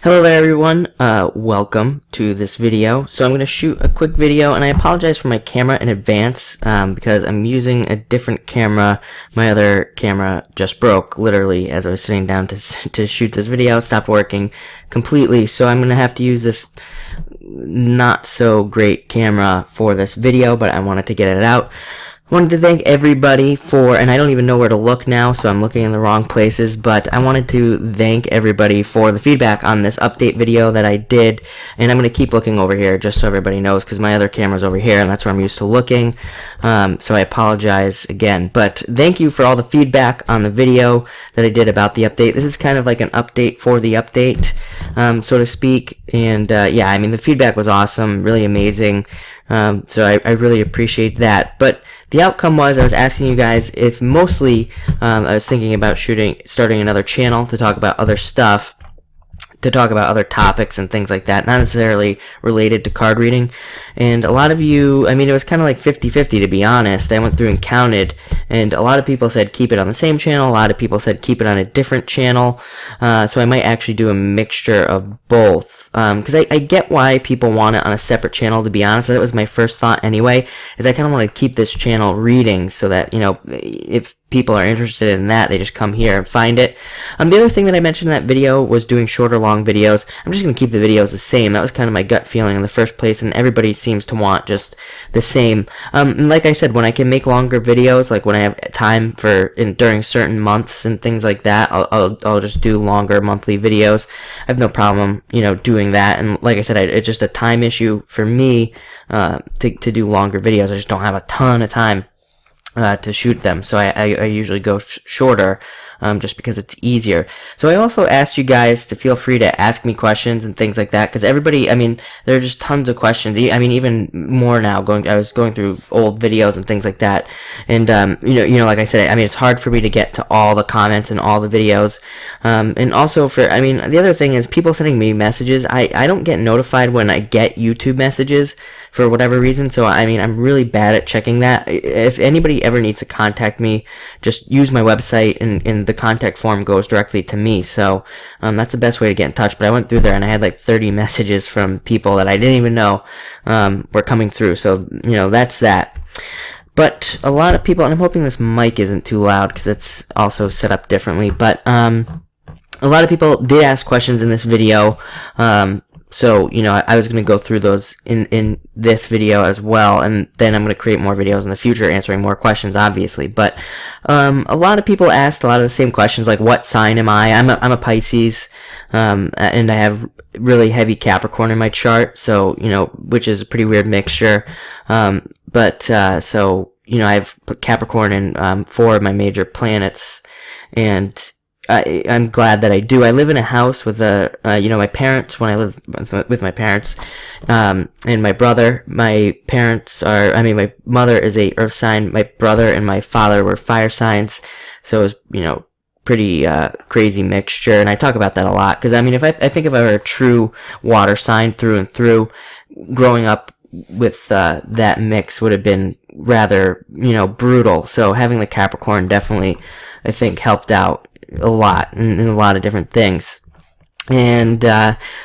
Hello there everyone, welcome to this video. So I'm going to shoot a quick video, and I apologize for my camera in advance because I'm using a different camera. My other camera just broke, literally, as I was sitting down to shoot this video. It stopped working completely, so I'm going to have to use this not so great camera for this video, but I wanted to get it out. I wanted to thank everybody for, and I don't even know where to look now, so I'm looking in the wrong places, but I wanted to thank everybody for the feedback on this update video that I did, and I'm going to keep looking over here just so everybody knows, because my other camera's over here, and that's where I'm used to looking, so I apologize again, but thank you for all the feedback on the video that I did about the update. This is kind of like an update for the update, so to speak, and yeah, I mean, the feedback was awesome, really amazing, so I really appreciate that. But the outcome was I was asking you guys if mostly I was thinking about starting another channel to talk about other stuff, to talk about other topics and things like that, not necessarily related to card reading. And a lot of you, I mean, it was kind of like 50-50 to be honest. I went through and counted, and a lot of people said keep it on the same channel, a lot of people said keep it on a different channel, so I might actually do a mixture of both, because I get why people want it on a separate channel, to be honest. That was my first thought anyway, is I kind of want to keep this channel reading so that, you know, if people are interested in that, they just come here and find it. The other thing that I mentioned in that video was doing shorter, long videos. I'm just going to keep the videos the same. That was kind of my gut feeling in the first place, and everybody seems to want just the same. And like I said, when I can make longer videos, like when I have time for during certain months and things like that, I'll just do longer monthly videos. I have no problem, you know, doing that. And like I said, it's just a time issue for me to do longer videos. I just don't have a ton of time to shoot them, so I usually go shorter, just because it's easier. So I also asked you guys to feel free to ask me questions and things like that, because everybody, I mean, there are just tons of questions. I mean, even more now. I was going through old videos and things like that, and you know, like I said, I mean, it's hard for me to get to all the comments and all the videos, and also I mean, the other thing is people sending me messages. I don't get notified when I get YouTube messages for whatever reason, so I mean, I'm really bad at checking that. If anybody ever needs to contact me, just use my website, and the contact form goes directly to me, so that's the best way to get in touch. But I went through there and I had like 30 messages from people that I didn't even know were coming through, so you know, that's that. But a lot of people, and I'm hoping this mic isn't too loud because it's also set up differently, but a lot of people did ask questions in this video, so, you know, I was going to go through those in this video as well, and then I'm going to create more videos in the future answering more questions, obviously. But a lot of people asked a lot of the same questions, like what sign am I? I'm a Pisces, and I have really heavy Capricorn in my chart, so, you know, which is a pretty weird mixture. So, you know, I've put Capricorn in 4 of my major planets, and I'm glad that I do. I live in a house with you know, my parents, when I live with my parents, and my brother. My parents are, I mean, my mother is a earth sign, my brother and my father were fire signs, so it was, you know, pretty crazy mixture, and I talk about that a lot, because I mean, I think if I were a true water sign through and through, growing up with that mix would have been rather, you know, brutal. So having the Capricorn definitely, I think, helped out a lot in a lot of different things. And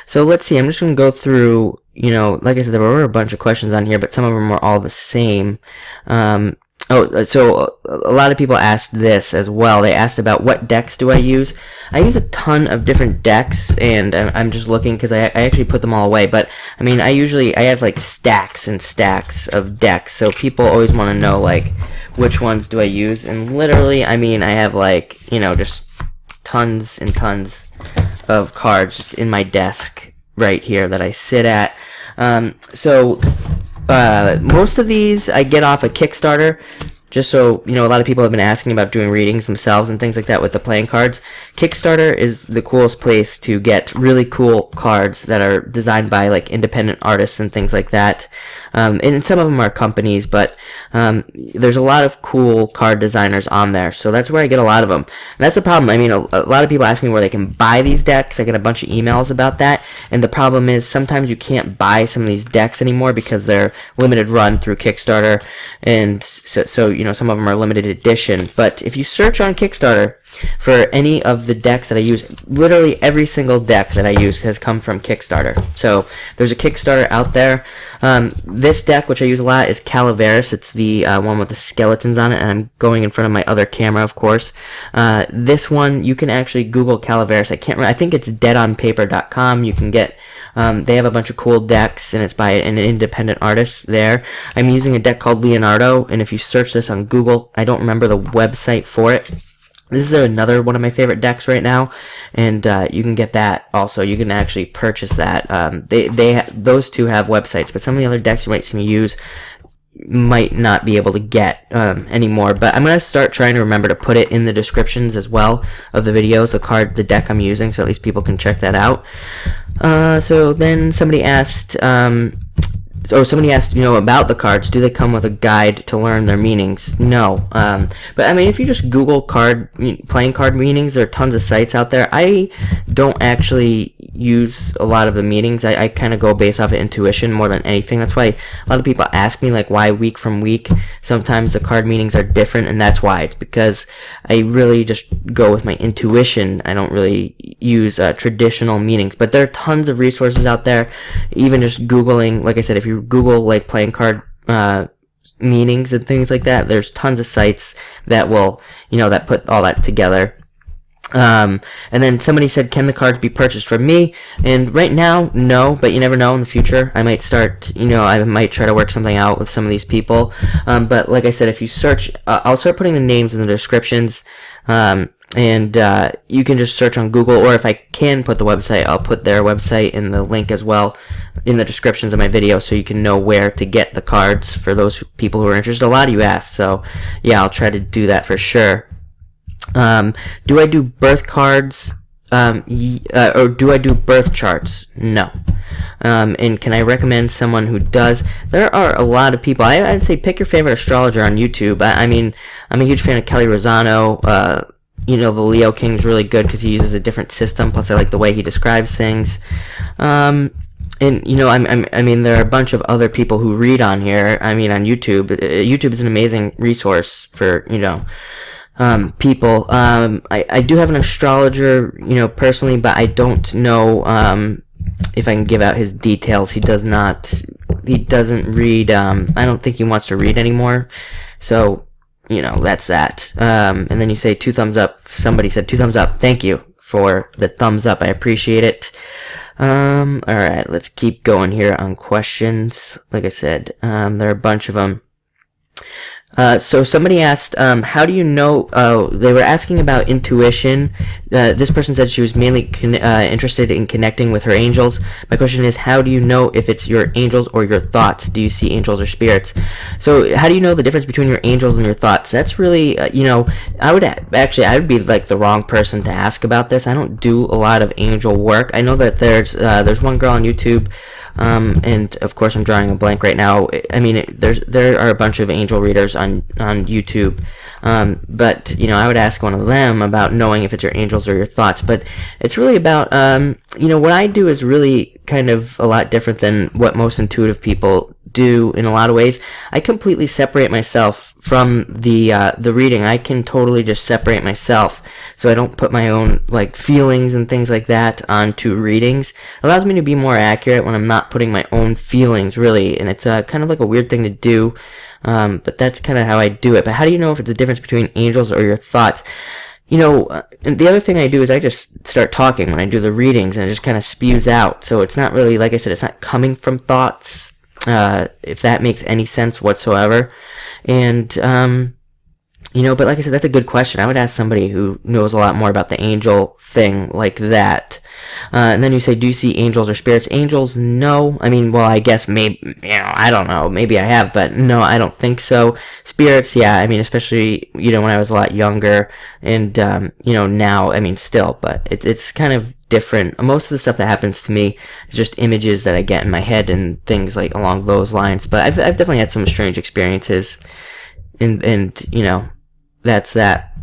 so let's see, I'm just going to go through, you know, like I said, there were a bunch of questions on here, but some of them were all the same. So a lot of people asked this as well. They asked about what decks do I use. I use a ton of different decks, and I'm just looking because I actually put them all away. But I mean, I have like stacks and stacks of decks, so people always want to know like which ones do I use. And literally, I mean, I have like, you know, just tons and tons of cards just in my desk right here that I sit at. Most of these I get off a Kickstarter, just so, you know, a lot of people have been asking about doing readings themselves and things like that with the playing cards. Kickstarter is the coolest place to get really cool cards that are designed by, like, independent artists and things like that. And some of them are companies, but there's a lot of cool card designers on there, so that's where I get a lot of them. And that's the problem. I mean, a lot of people ask me where they can buy these decks. I get a bunch of emails about that, and the problem is sometimes you can't buy some of these decks anymore because they're limited run through Kickstarter, and so you know, some of them are limited edition. But if you search on Kickstarter, for any of the decks that I use. Literally every single deck that I use has come from Kickstarter. So there's a Kickstarter out there. This deck, which I use a lot, is Calaveras. It's the one with the skeletons on it, and I'm going in front of my other camera, of course. This one, you can actually Google Calaveras. I can't remember. I think it's deadonpaper.com. You can get, they have a bunch of cool decks, and it's by an independent artist there. I'm using a deck called Leonardo, and if you search this on Google, I don't remember the website for it. This is another one of my favorite decks right now, and you can get that also. You can actually purchase that. Those two have websites, but some of the other decks you might see me use might not be able to get anymore. But I'm going to start trying to remember to put it in the descriptions as well of the videos, the deck I'm using, so at least people can check that out. So then somebody asked... somebody asked, about the cards. Do they come with a guide to learn their meanings? No. But I mean, if you just Google playing card meanings, there are tons of sites out there. I don't actually use a lot of the meanings. I kind of go based off of intuition more than anything. That's why a lot of people ask me, like, why week from week sometimes the card meanings are different, and that's why. It's because I really just go with my intuition. I don't really use traditional meanings. But there are tons of resources out there. Even just Googling, like I said, if you Google like playing card meanings and things like that, there's tons of sites that will, that put all that together. And then somebody said, can the cards be purchased from me? And right now, no, but you never know in the future. I might start, I might try to work something out with some of these people. But like I said, if you search, I'll start putting the names in the descriptions. And you can just search on Google, or if I can put the website, I'll put their website in the link as well in the descriptions of my video, so you can know where to get the cards for those people who are interested. A lot of you asked, so yeah, I'll try to do that for sure. Do I do birth cards, or do I do birth charts? No. And can I recommend someone who does? There are a lot of people. I'd say pick your favorite astrologer on YouTube. I mean, I'm a huge fan of Kelly Rosano. The Leo King's really good because he uses a different system. Plus, I like the way he describes things. And I mean, there are a bunch of other people who read on here. I mean, on YouTube. YouTube is an amazing resource for people. I do have an astrologer, personally, but I don't know if I can give out his details. He doesn't read. I don't think he wants to read anymore. So. That's that. And then you say 2 thumbs up. Somebody said 2 thumbs up. Thank you for the thumbs up. I appreciate it. Alright, let's keep going here on questions. Like I said, there are a bunch of them. So somebody asked, how do you know, they were asking about intuition. This person said she was mainly interested in connecting with her angels. My question is, how do you know if it's your angels or your thoughts? Do you see angels or spirits? So how do you know the difference between your angels and your thoughts? That's really, I would be like the wrong person to ask about this. I don't do a lot of angel work. I know that there's one girl on YouTube, and of course I'm drawing a blank right now. I mean, there are a bunch of angel readers on YouTube, but I would ask one of them about knowing if it's your angels or your thoughts. But it's really about what I do is really kind of a lot different than what most intuitive people do in a lot of ways. I completely separate myself from the reading. I can totally just separate myself, so I don't put my own feelings and things like that onto readings. It allows me to be more accurate when I'm not putting my own feelings, really, and it's kind of like a weird thing to do, but that's kind of how I do it. But how do you know if it's a difference between angels or your thoughts? And the other thing I do is I just start talking when I do the readings, and it just kind of spews out. So it's not really, like I said, it's not coming from thoughts, if that makes any sense whatsoever. And, but like I said, that's a good question. I would ask somebody who knows a lot more about the angel thing like that. And then you say, do you see angels or spirits? Angels, no. I mean, well, I guess maybe, I don't know. Maybe I have, but no, I don't think so. Spirits, yeah. I mean, especially, when I was a lot younger, and, now, I mean, still, but it's kind of different. Most of the stuff that happens to me is just images that I get in my head and things like along those lines. But I've definitely had some strange experiences, and that's that.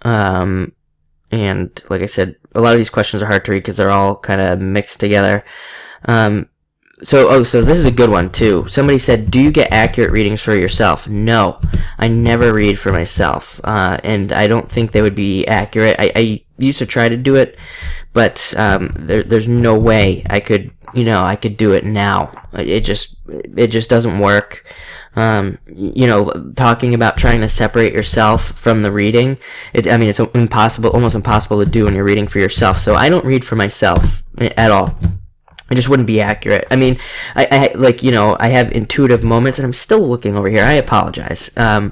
And like I said, a lot of these questions are hard to read because they're all kind of mixed together. So this is a good one too. Somebody said, do you get accurate readings for yourself? No, I never read for myself, and I don't think they would be accurate. I used to try to do it, but there's no way I could do it now. It just doesn't work. Talking about trying to separate yourself from the reading, it's impossible, almost impossible to do when you're reading for yourself. So I don't read for myself at all. It just wouldn't be accurate. I mean, I have intuitive moments, and I'm still looking over here. I apologize. I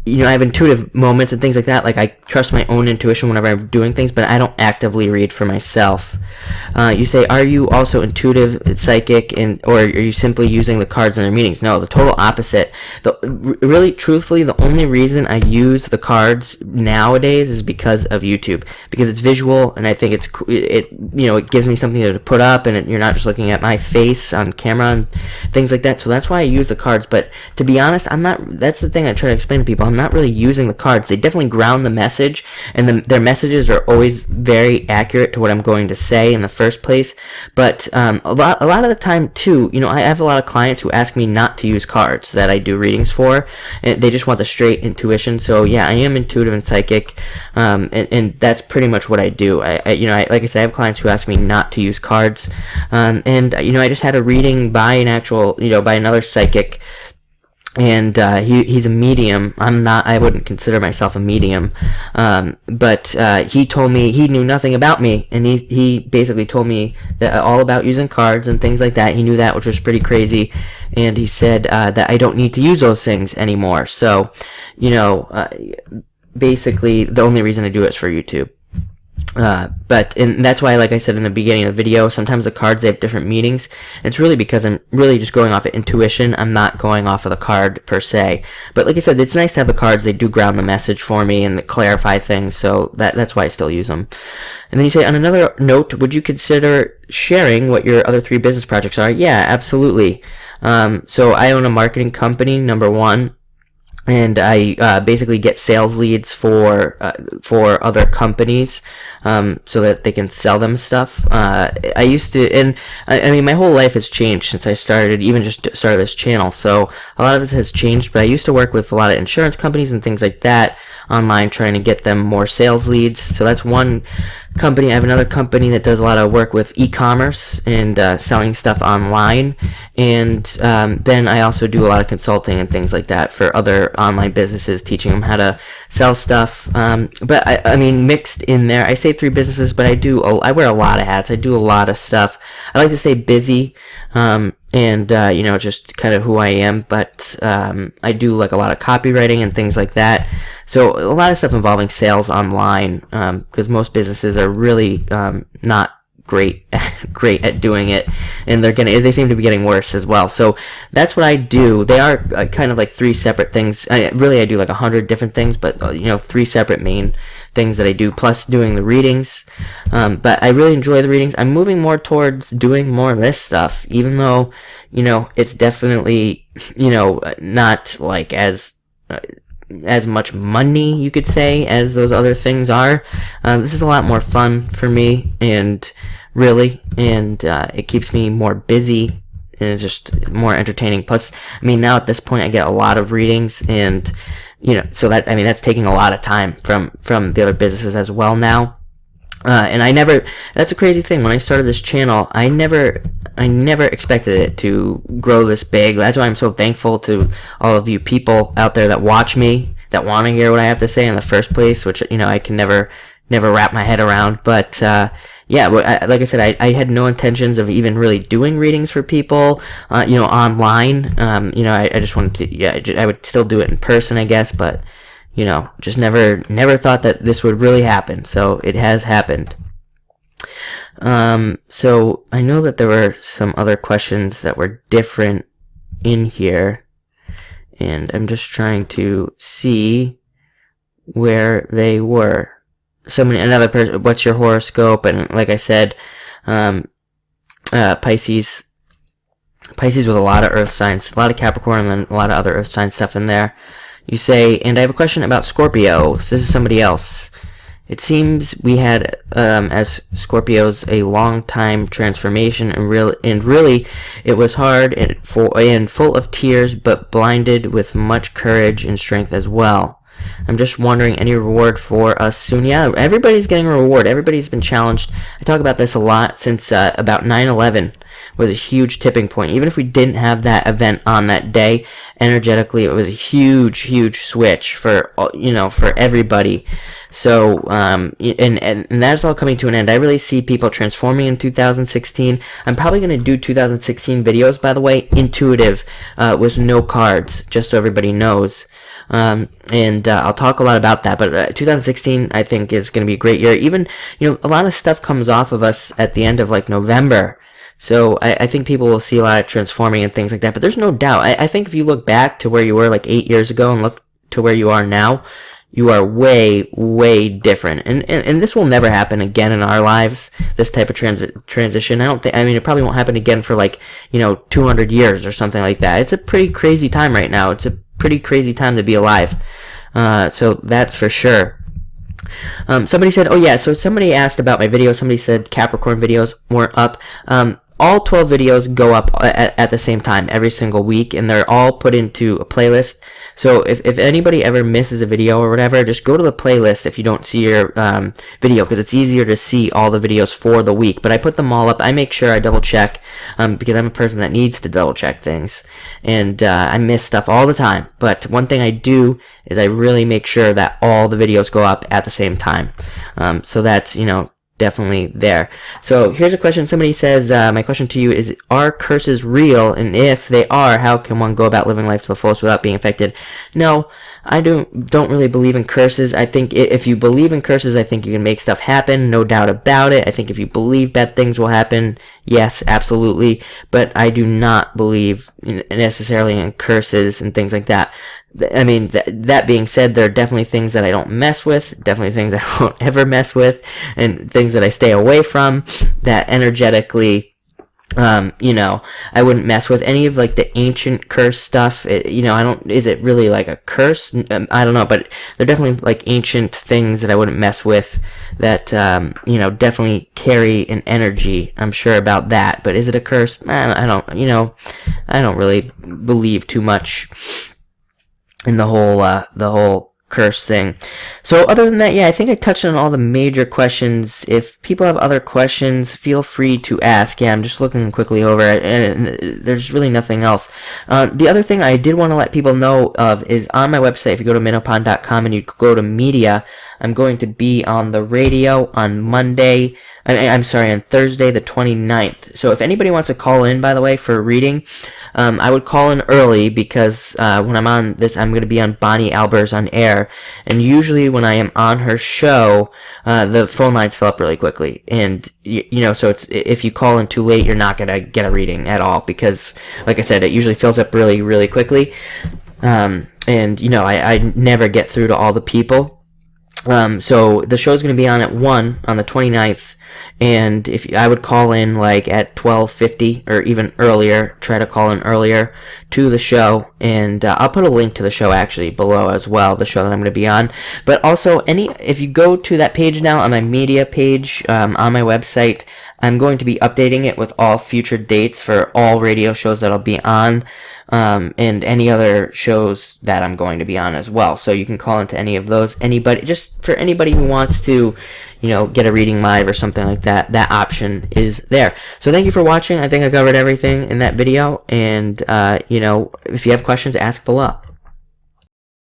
have intuitive moments and things like that. Like, I trust my own intuition whenever I'm doing things, but I don't actively read for myself. You say, are you also intuitive, psychic, or are you simply using the cards in their meetings? No, the total opposite. Really, truthfully, the only reason I use the cards nowadays is because of YouTube, because it's visual, and I think it gives me something to put up, and you're not just looking at my face on camera and things like that. So that's why I use the cards. But to be honest, that's the thing I try to explain to people. I'm not really using the cards. They definitely ground the message, and their messages are always very accurate to what I'm going to say in the first place. But a lot of the time too, I have a lot of clients who ask me not to use cards that I do readings for, and they just want the straight intuition. So yeah, I am intuitive and psychic, and that's pretty much what I do. Like I said, I have clients who ask me not to use cards, and I just had a reading by by another psychic. And he's a medium. I wouldn't consider myself a medium, but he told me he knew nothing about me, and he basically told me that all about using cards and things like that. He knew that, which was pretty crazy, and he said that I don't need to use those things anymore. So, basically the only reason I do it is for YouTube. And that's why, like I said in the beginning of the video, sometimes the cards, they have different meanings. It's really because I'm really just going off of intuition. I'm not going off of the card per se. But like I said, it's nice to have the cards. They do ground the message for me and clarify things, so that's why I still use them. And then you say, on another note, would you consider sharing what your other 3 business projects are? Yeah, absolutely. So I own a marketing company, number one. And I basically get sales leads for other companies, so that they can sell them stuff. I used to, and I mean, my whole life has changed since I started this channel. So a lot of it has changed. But I used to work with a lot of insurance companies and things like that online, trying to get them more sales leads. So that's one company. I have another company that does a lot of work with e-commerce and selling stuff online. And then I also do a lot of consulting and things like that for other online businesses, teaching them how to sell stuff. But I mean, mixed in there, I say 3 businesses, but I wear a lot of hats. I do a lot of stuff. I like to say busy, and just kind of who I am. But I do like a lot of copywriting and things like that. So a lot of stuff involving sales online, because most businesses are really not great at doing it, and they seem to be getting worse as well. So that's what I do. They are kind of like 3 separate things. I do like 100 different things, but 3 separate main things that I do, plus doing the readings. But I really enjoy the readings. I'm moving more towards doing more of this stuff, even though it's definitely not like as much money, you could say, as those other things are. This is a lot more fun for me, and it keeps me more busy, and it's just more entertaining. Plus, I mean, now at this point I get a lot of readings, and so that's taking a lot of time from the other businesses as well now. And that's a crazy thing. When I started this channel, I never expected it to grow this big. That's why I'm so thankful to all of you people out there that watch me, that want to hear what I have to say in the first place, which, I can never wrap my head around. But, like I said, I had no intentions of even really doing readings for people, online. I just wanted to, I would still do it in person, I guess, but, just never thought that this would really happen. So it has happened. So I know that there were some other questions that were different in here, and I'm just trying to see where they were. Another person, what's your horoscope? And like I said, Pisces with a lot of earth signs, a lot of Capricorn, and then a lot of other earth sign stuff in there. You say, and I have a question about Scorpio. So this is somebody else. It seems we had, as Scorpios, a long time transformation, and really, it was hard and full of tears, but blinded with much courage and strength as well. I'm just wondering, any reward for us soon? Yeah, everybody's getting a reward. Everybody's been challenged. I talk about this a lot since about 9/11 was a huge tipping point. Even if we didn't have that event on that day, energetically, it was a huge switch for for everybody. So, and that's all coming to an end. I really see people transforming in 2016. I'm probably going to do 2016 videos, by the way, intuitive, with no cards, just so everybody knows. And I'll talk a lot about that, but 2016 I think is going to be a great year. Even, a lot of stuff comes off of us at the end of like November, so I think people will see a lot of transforming and things like that. But there's no doubt, I think if you look back to where you were like 8 years ago and look to where you are now, you are way different, and this will never happen again in our lives, this type of transition. It probably won't happen again for like 200 years or something like that. It's a pretty crazy time right now. It's a pretty crazy time to be alive, so that's for sure. Somebody said, oh yeah, so somebody asked about my video. Somebody said Capricorn videos weren't up. All 12 videos go up at the same time every single week, and they're all put into a playlist. So if anybody ever misses a video or whatever, just go to the playlist if you don't see your video, because it's easier to see all the videos for the week. But I put them all up. I make sure I double check, because I'm a person that needs to double check things, and I miss stuff all the time. But one thing I do is I really make sure that all the videos go up at the same time. So that's, definitely there. So here's a question. Somebody says, my question to you is, are curses real? And if they are, how can one go about living life to the fullest without being affected? No, I don't really believe in curses. I think if you believe in curses, I think you can make stuff happen, no doubt about it. I think if you believe bad things will happen, yes, absolutely. But I do not believe necessarily in curses and things like that. I mean, that being said, there are definitely things that I don't mess with, definitely things I won't ever mess with, and things that I stay away from, that energetically, I wouldn't mess with. Any of like the ancient curse stuff, is it really like a curse? I don't know, but they're definitely like ancient things that I wouldn't mess with, that, definitely carry an energy. I'm sure about that, but is it a curse? I don't really believe too much in the whole curse thing. So other than that, yeah, I think I touched on all the major questions. If people have other questions, feel free to ask. Yeah, I'm just looking quickly over it, and there's really nothing else. The other thing I did want to let people know of is on my website. If you go to minnowpond.com and you go to media, I'm going to be on the radio on Monday. I'm sorry, on Thursday the 29th. So if anybody wants to call in, by the way, for a reading, I would call in early, because when I'm on this, I'm going to be on Bonnie Albers on air, and usually when I am on her show, the phone lines fill up really quickly, and so it's, if you call in too late, you're not going to get a reading at all, because like I said, it usually fills up really quickly, and I never get through to all the people. So the show's going to be on at 1 on the 29th, and if I would call in like at 12:50 or even earlier, try to call in earlier to the show, and I'll put a link to the show actually below as well, the show that I'm going to be on. But also, if you go to that page now on my media page on my website, I'm going to be updating it with all future dates for all radio shows that I'll be on, and any other shows that I'm going to be on as well. So you can call into any of those. Just for anybody who wants to, get a reading live or something like that, that option is there. So thank you for watching. I think I covered everything in that video, and if you have questions, ask below.